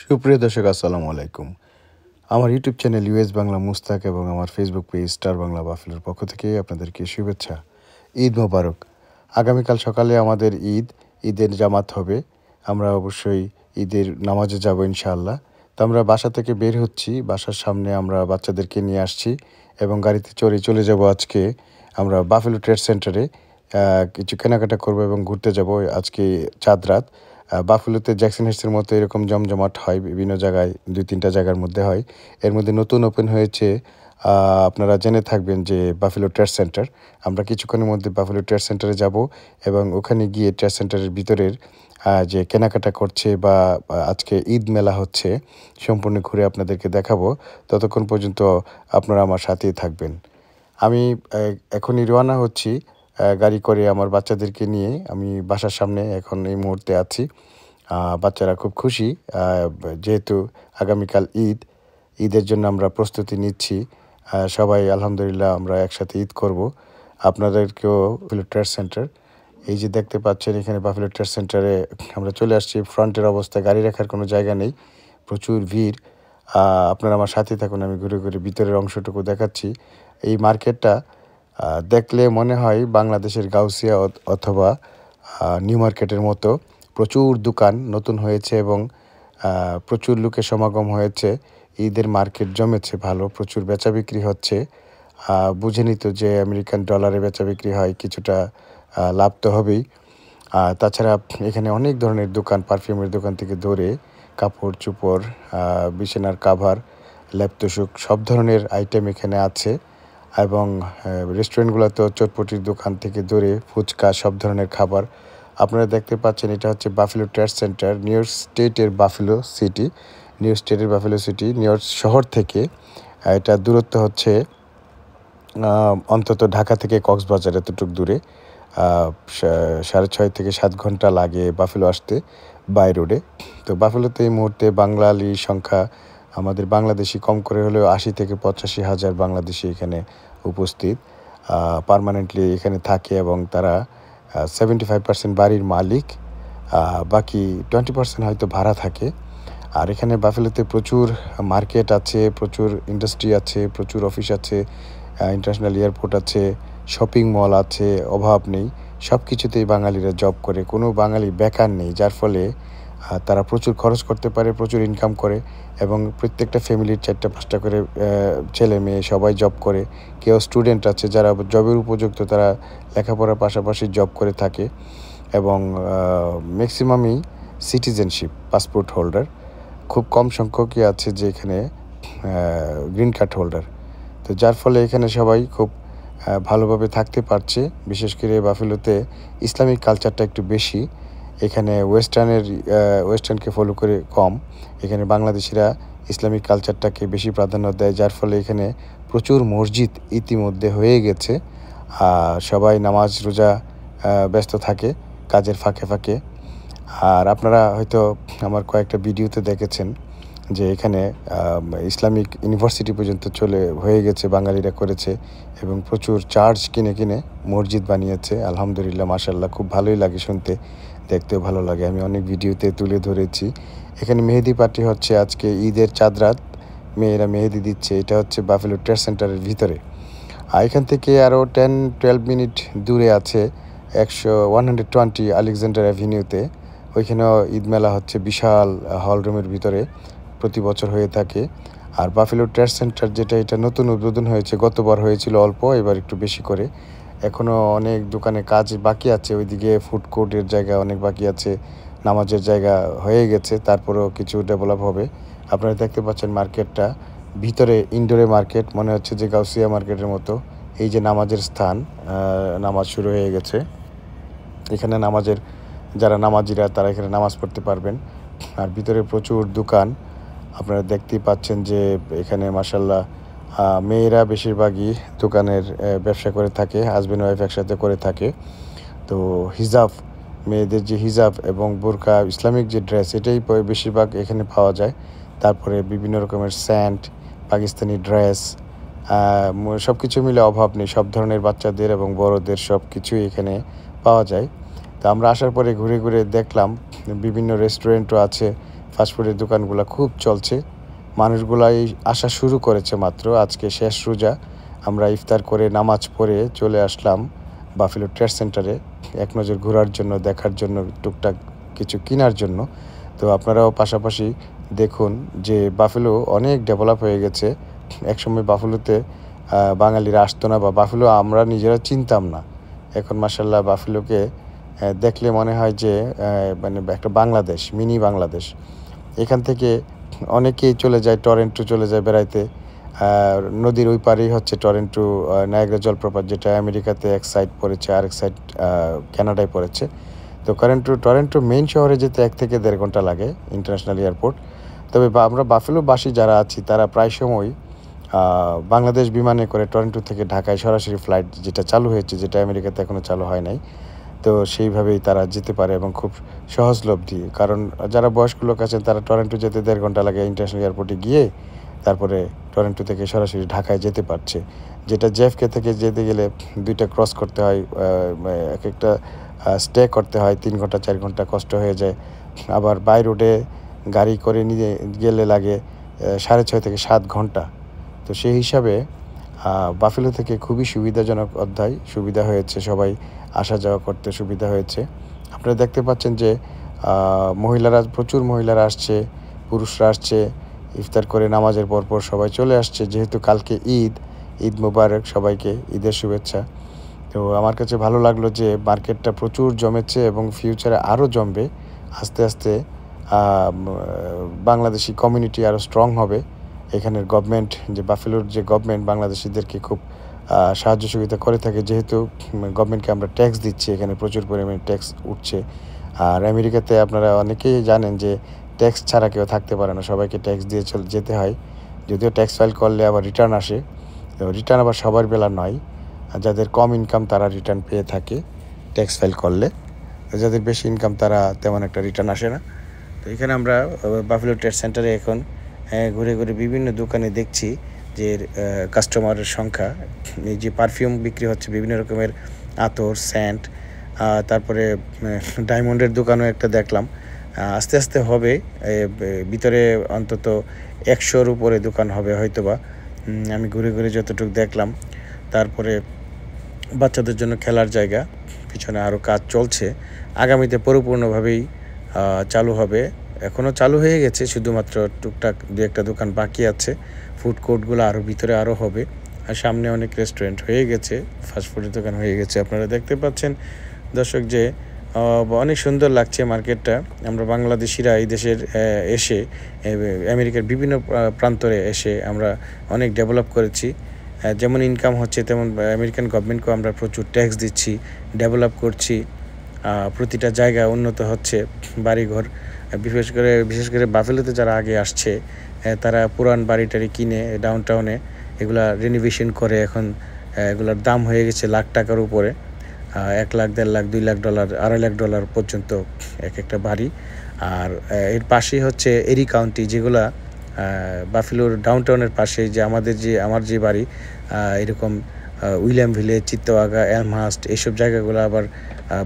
সুপ্রিয় দর্শক আসসালামু আলাইকুম। আমার YouTube channel US Bangla Mustaq এবং আমার ফেসবুক পেজ স্টার বাংলা বাফেলোর পক্ষ থেকে আপনাদেরকে শুভেচ্ছা। ঈদ মোবারক। আগামীকাল সকালে আমাদের ঈদের জামাত হবে। আমরা অবশ্যই ঈদের নামাজে যাব ইনশাআল্লাহ। তো আমরা বাসা থেকে বের হচ্ছি। বাসার সামনে আমরা বাচ্চাদেরকে নিয়ে আসছি এবং গাড়িতে চলে যাব আজকে আমরা বাফেলো ট্রেড সেন্টারে কিছু কেনাকাটা করব এবং ঘুরতে যাব আজকে চাঁদ রাত। বাফেলোতে জ্যাকসন হিলসের মতো এরকম জমজমাট হয় বিভিন্ন জায়গায়, ২-৩টা জায়গার মধ্যে হয়। এর মধ্যে নতুন ওপেন হয়েছে, আপনারা জেনে থাকবেন যে বাফেলো ট্রেড সেন্টার। আমরা কিছুক্ষণের মধ্যে বাফেলো ট্রেড সেন্টারে যাব এবং ওখানে গিয়ে ট্রেড সেন্টারের ভিতরের যে কেনাকাটা করছে বা আজকে ঈদ মেলা হচ্ছে সম্পূর্ণ ঘুরে আপনাদেরকে দেখাবো। ততক্ষণ পর্যন্ত আপনারা আমার সাথেই থাকবেন। আমি এখনই রওনা হচ্ছি গাড়ি করে আমার বাচ্চাদেরকে নিয়ে। আমি বাসার সামনে এখন এই মুহূর্তে আছি। বাচ্চারা খুব খুশি যেহেতু আগামীকাল ঈদের জন্য আমরা প্রস্তুতি নিচ্ছি। সবাই আলহামদুলিল্লাহ আমরা একসাথে ঈদ করব। আপনাদেরকেও বাফেলো ট্রেড সেন্টার, এই যে দেখতে পাচ্ছেন এখানে বাফেলো ট্রেড সেন্টারে আমরা চলে আসছি। ফ্রন্টের অবস্থা, গাড়ি রাখার কোনো জায়গা নেই, প্রচুর ভিড়। আপনারা আমার সাথে থাকুন, আমি ঘুরে ঘুরে ভিতরের অংশটুকু দেখাচ্ছি। এই মার্কেটটা দেখলে মনে হয় বাংলাদেশের গাউসিয়া অথবা নিউ মার্কেটের মতো। প্রচুর দোকান নতুন হয়েছে এবং প্রচুর লোকের সমাগম হয়েছে। ঈদের মার্কেট জমেছে ভালো, প্রচুর বেচা বিক্রি হচ্ছে। বুঝেনি তো যে আমেরিকান ডলারে বেচা বিক্রি হয়, কিছুটা লাভ তো হবেই। তাছাড়া এখানে অনেক ধরনের দোকান, পারফিউমের দোকান থেকে ধরে কাপড় চোপড়, বিছানার কাভার, ল্যাপ তোশক সব ধরনের আইটেম এখানে আছে। এবং রেস্টুরেন্টগুলোতেও চটপটির দোকান থেকে ধরে ফুচকা, সব ধরনের খাবার আপনারা দেখতে পাচ্ছেন। এটা হচ্ছে buffalo trade centre, new York স্টেটের বাফেলো সিটি। নিউ ইয়র্ক শহর থেকে এটা দূরত্ব হচ্ছে অন্তত ঢাকা থেকে কক্সবাজার এতটুকু দূরে। 6.5 থেকে 7 ঘন্টা লাগে বাফেলো আসতে বাই রোডে। তো বাফেলোতে এই মুহূর্তে বাঙালির সংখ্যা, আমাদের বাংলাদেশি কম করে হলেও 80 থেকে 85 হাজার বাংলাদেশি এখানে উপস্থিত পার্মানেন্টলি এখানে থাকে এবং তারা 75% বাড়ির মালিক, বাকি 20% হয়তো ভাড়া থাকে। আর এখানে বাফেলোতে প্রচুর মার্কেট আছে, প্রচুর ইন্ডাস্ট্রি আছে, প্রচুর অফিস আছে, ইন্টারন্যাশনাল এয়ারপোর্ট আছে, শপিং মল আছে, অভাব নেই। সব কিছুতেই বাঙালিরা জব করে, কোনো বাঙালি বেকার নেই, যার ফলে তারা প্রচুর খরচ করতে পারে, প্রচুর ইনকাম করে এবং প্রত্যেকটা ফ্যামিলির 4টা-5টা করে ছেলে মেয়ে সবাই জব করে। কেউ স্টুডেন্ট আছে যারা জবের উপযুক্ত, তারা লেখাপড়ার পাশাপাশি জব করে থাকে এবং ম্যাক্সিমামই সিটিজেনশিপ পাসপোর্ট হোল্ডার। খুব কম সংখ্যকই আছে যে এখানে গ্রিন কার্ড হোল্ডার। তো যার ফলে এখানে সবাই খুব ভালোভাবে থাকতে পারছে। বিশেষ করে বাফেলোতে ইসলামিক কালচারটা একটু বেশি। এখানে ওয়েস্টার্নকে ফলো করে কম। এখানে বাংলাদেশিরা ইসলামিক কালচারটাকে বেশি প্রাধান্য দেয়, যার ফলে এখানে প্রচুর মসজিদ ইতিমধ্যে হয়ে গেছে। সবাই নামাজ রোজা ব্যস্ত থাকে কাজের ফাঁকে ফাঁকে। আর আপনারা হয়তো আমার কয়েকটা ভিডিওতে দেখেছেন যে এখানে ইসলামিক ইউনিভার্সিটি পর্যন্ত হয়ে গেছে, বাঙালিরা করেছে এবং প্রচুর চার্চ কিনে কিনে মসজিদ বানিয়েছে। আলহামদুলিল্লাহ, মাশাআল্লাহ, খুব ভালোই লাগে শুনতে, দেখতেও ভালো লাগে। আমি অনেক ভিডিওতে তুলে ধরেছি। এখানে মেহেদি পার্টি হচ্ছে আজকে ঈদের চাঁদ রাত, মেয়েরা মেহেদি দিচ্ছে। এটা হচ্ছে বাফেলো ট্রেড সেন্টারের ভিতরে। আর এখান থেকে আরও 10-12 মিনিট দূরে আছে 120 আলেকজান্ডার অ্যাভিনিউতে, ওইখানেও ঈদ মেলা হচ্ছে বিশাল হল রুমের ভিতরে, প্রতি বছর হয়ে থাকে। আর বাফেলো ট্রেড সেন্টার যেটা, এটা নতুন উদ্বোধন হয়েছে, গতবার হয়েছিল অল্প, এবার একটু বেশি করে। এখনও অনেক দোকানে কাজ বাকি আছে, ওইদিকে ফুড কোর্টের জায়গা অনেক বাকি আছে, নামাজের জায়গা হয়ে গেছে, তারপরেও কিছু ডেভেলপ হবে। আপনারা দেখতে পাচ্ছেন মার্কেটটা ভিতরে, ইনডোরে মার্কেট, মনে হচ্ছে যে গাউসিয়া মার্কেটের মতো। এই যে নামাজের স্থান, নামাজ শুরু হয়ে গেছে। এখানে যারা নামাজিরা তারা এখানে নামাজ পড়তে পারবেন। আর ভিতরে প্রচুর দোকান আপনারা দেখতেই পাচ্ছেন যে এখানে মাশাআল্লাহ মেয়েরা বেশিরভাগই দোকানের ব্যবসা করে থাকে, হাজব্যান্ড ওয়াইফ একসাথে করে থাকে। তো হিজাব, মেয়েদের যে হিজাব এবং বোরকা, ইসলামিক যে ড্রেস, এটাই বেশিরভাগ এখানে পাওয়া যায়। তারপরে বিভিন্ন রকমের স্যান্ড, পাকিস্তানি ড্রেস, সব কিছু মিলে অভাব নেই। সব ধরনের বাচ্চাদের এবং বড়দের সব কিছুই এখানে পাওয়া যায়। তো আমরা আসার পরে ঘুরে ঘুরে দেখলাম বিভিন্ন রেস্টুরেন্টও আছে, ফাস্টফুডের দোকানগুলো খুব চলছে। মানুষগুলাই আসা শুরু করেছে মাত্র। আজকে শেষ রোজা। আমরা ইফতার করে নামাজ পড়ে চলে আসলাম বাফেলো ট্রেড সেন্টারে এক নজর ঘোরার জন্য, দেখার জন্য, টুকটাক কিছু কেনার জন্য। তো আপনারাও পাশাপাশি দেখুন যে বাফেলো অনেক ডেভেলপ হয়ে গেছে। একসময় বাফেলোতে বাঙালিরা আসতো না, বা বাফেলো আমরা নিজেরা চিনতাম না। এখন মাশাআল্লাহ বাফেলোকে দেখলে মনে হয় যে মানে একটা বাংলাদেশ, মিনি বাংলাদেশ। এখান থেকে অনেকেই চলে যায়, টরন্টো চলে যায় বেড়াইতে। নদীর ওই পারেই হচ্ছে টরন্টো নায়াগ্রা জলপ্রপাত, যেটা আমেরিকাতে এক সাইড পড়েছে, আরেক সাইড কানাডায় পড়েছে। তো টরন্টো মেইন শহরে যেতে 1 থেকে 1.5 ঘন্টা লাগে, ইন্টারন্যাশনাল এয়ারপোর্ট। তবে আমরা বাফেলোবাসী যারা আছি তারা প্রায় সময় বাংলাদেশ বিমানে করে টরন্টো থেকে ঢাকায় সরাসরি ফ্লাইট যেটা চালু হয়েছে, যেটা আমেরিকাতে এখনও চালু হয় নাই। তো সেইভাবেই তারা যেতে পারে এবং খুব সহজলভ্য। কারণ যারা বয়স্ক লোক আছেন তারা টরন্টো যেতে 1.5 ঘন্টা লাগে ইন্টারন্যাশনাল এয়ারপোর্টে গিয়ে, তারপরে টরন্টো থেকে সরাসরি ঢাকায় যেতে পারছে। যেটা জেএফকে থেকে যেতে গেলে 2টা ক্রস করতে হয়, এক একটা স্টে করতে হয়, 3 ঘন্টা 4 ঘন্টা কষ্ট হয়ে যায়। আবার বাই রোডে গাড়ি করে নিয়ে গেলে লাগে 6.5 থেকে 7 ঘন্টা। তো সেই হিসাবে বাফেলো থেকে খুবই সুবিধাজনক সুবিধা হয়েছে, সবাই আসা যাওয়া করতে সুবিধা হয়েছে। আপনারা দেখতে পাচ্ছেন যে প্রচুর মহিলারা আসছে, পুরুষরা আসছে, ইফতার করে নামাজের পরপর সবাই চলে আসছে। যেহেতু কালকে ঈদ মোবারক, সবাইকে ঈদের শুভেচ্ছা। তো আমার কাছে ভালো লাগলো যে মার্কেটটা প্রচুর জমেছে এবং ফিউচারে আরও জমবে। আস্তে আস্তে বাংলাদেশি কমিউনিটি আরও স্ট্রং হবে। এখানের গভর্নমেন্ট, যে বাফেলোর যে গভর্নমেন্ট বাংলাদেশিদেরকে খুব সাহায্য সুবিধা করে থাকে, যেহেতু গভর্নমেন্টকে আমরা ট্যাক্স দিচ্ছি, এখানে প্রচুর পরিমাণে ট্যাক্স উঠছে। আর আমেরিকাতে আপনারা অনেকেই জানেন যে ট্যাক্স ছাড়া কেউ থাকতে পারে না, সবাইকে ট্যাক্স দিয়ে যেতে হয়। যদিও ট্যাক্স ফাইল করলে আবার রিটার্ন আসে, তো রিটার্ন আবার সবার বেলা নয়। যাদের কম ইনকাম তারা রিটার্ন পেয়ে থাকে ট্যাক্স ফাইল করলে, যাদের বেশি ইনকাম তারা তেমন একটা রিটার্ন আসে না। তো এখানে আমরা বাফেলো ট্রেড সেন্টারে এখন ঘুরে ঘুরে বিভিন্ন দোকানে দেখছি যে কাস্টমারের সংখ্যা। এই যে পারফিউম বিক্রি হচ্ছে, বিভিন্ন রকমের আতর, সেন্ট, তারপরে ডায়মন্ডের দোকানও একটা দেখলাম। আস্তে আস্তে হবে, ভিতরে অন্তত 100-র উপরে দোকান হবে হয়তোবা, আমি ঘুরে ঘুরে যতটুকু দেখলাম। তারপরে বাচ্চাদের জন্য খেলার জায়গা, পিছনে আরও কাজ চলছে। আগামীতে পরিপূর্ণভাবেই চালু হবে। এখনও চালু হয়ে গেছে, শুধুমাত্র টুকটাক 2-একটা দোকান বাকি আছে। ফুড কোর্টগুলো আরও ভিতরে আরও হবে। আর সামনে অনেক রেস্টুরেন্ট হয়ে গেছে, ফাস্টফুডের দোকান হয়ে গেছে। আপনারা দেখতে পাচ্ছেন দর্শক যে অনেক সুন্দর লাগছে মার্কেটটা। আমরা বাংলাদেশিরা এই দেশের এসে আমেরিকার বিভিন্ন প্রান্তরে এসে আমরা অনেক ডেভেলপ করেছি। যেমন ইনকাম হচ্ছে, তেমন আমেরিকান গভর্নমেন্টকেও আমরা প্রচুর ট্যাক্স দিচ্ছি, ডেভেলপ করছি। প্রতিটা জায়গা উন্নত হচ্ছে, বাড়িঘর। বিশেষ করে বাফেলোতে যারা আগে আসছে তারা পুরান বাড়ি-টাড়ি কিনে ডাউনটাউনে এগুলা রিনোভেশন করে এখন এগুলার দাম হয়ে গেছে লাখ টাকার উপরে। 1 লাখ, 1.5 লাখ, $2 লাখ, $2.5 লাখ পর্যন্ত এক একটা বাড়ি। আর এর পাশেই হচ্ছে এরি কাউন্টি, যেগুলা বাফেলোর ডাউনটাউনের পাশে, যে আমার যে বাড়ি, এরকম উইলিয়াম ভিলেজ, চিত্তওয়াগা, এলমহার্স্ট, এইসব জায়গাগুলো আবার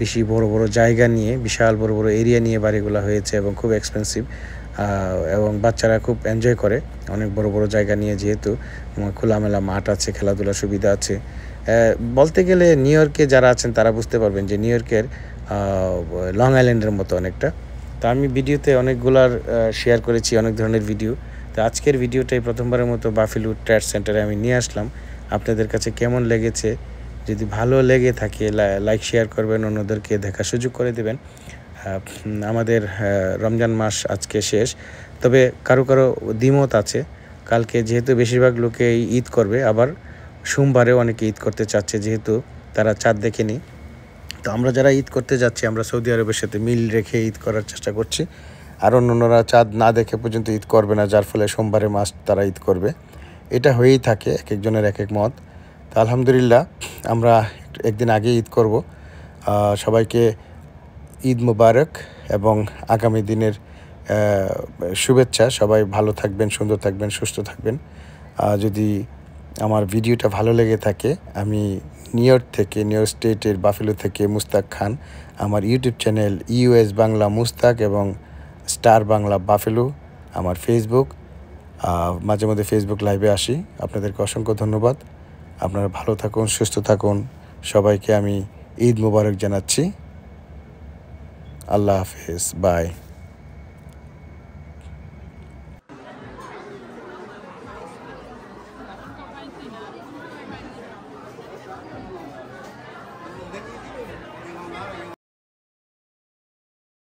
বেশি বড় বড় জায়গা নিয়ে, বিশাল বড় বড় এরিয়া নিয়ে বাড়িগুলো হয়েছে এবং খুব এক্সপেন্সিভ। এবং বাচ্চারা খুব এনজয় করে অনেক বড় বড় জায়গা নিয়ে, যেহেতু খোলামেলা মাঠ আছে, খেলাধুলার সুবিধা আছে। বলতে গেলে নিউ ইয়র্কে যারা আছেন তারা বুঝতে পারবেন যে নিউ ইয়র্কের লং আইল্যান্ডের মতো অনেকটা। তো আমি ভিডিওতে অনেকগুলার শেয়ার করেছি, অনেক ধরনের ভিডিও। তো আজকের ভিডিওটাই প্রথমবারের মতো বাফেলো ট্রেড সেন্টারে আমি নিয়ে আসলাম। আপনাদের কাছে কেমন লেগেছে? যদি ভালো লেগে থাকে লাইক শেয়ার করবেন, অন্যদেরকে দেখার সুযোগ করে দেবেন। আমাদের রমজান মাস আজকে শেষ, তবে কারো কারো দ্বিমত আছে। কালকে যেহেতু বেশিরভাগ লোকে ঈদ করবে, আবার সোমবারেও অনেকে ঈদ করতে চাচ্ছে, যেহেতু তারা চাঁদ দেখেনি। তো আমরা যারা ঈদ করতে যাচ্ছি, আমরা সৌদি আরবের সাথে মিল রেখে ঈদ করার চেষ্টা করছি। আর অন্যরা চাঁদ না দেখে পর্যন্ত ঈদ করবে না, যার ফলে সোমবারে মাস তারা ঈদ করবে। এটা হয়েই থাকে, এক একজনের এক এক মত। তো আলহামদুলিল্লাহ আমরা একদিন আগে ঈদ করব। সবাইকে ঈদ মুবারক এবং আগামী দিনের শুভেচ্ছা। সবাই ভালো থাকবেন, সুন্দর থাকবেন, সুস্থ থাকবেন। যদি আমার ভিডিওটা ভালো লেগে থাকে, আমি নিউ ইয়র্ক স্টেটের বাফেলো থেকে মুস্তাক খান, আমার YouTube channel US Bangla Mustaq এবং স্টার বাংলা বাফেলো আমার ফেসবুক। মাঝে মধ্যে ফেসবুক লাইভে আসি। আপনাদেরকে অসংখ্য ধন্যবাদ। আপনারা ভালো থাকুন, সুস্থ থাকুন। সবাইকে আমি ঈদ মোবারক জানাচ্ছি। আল্লাহ হাফেজ, বাই।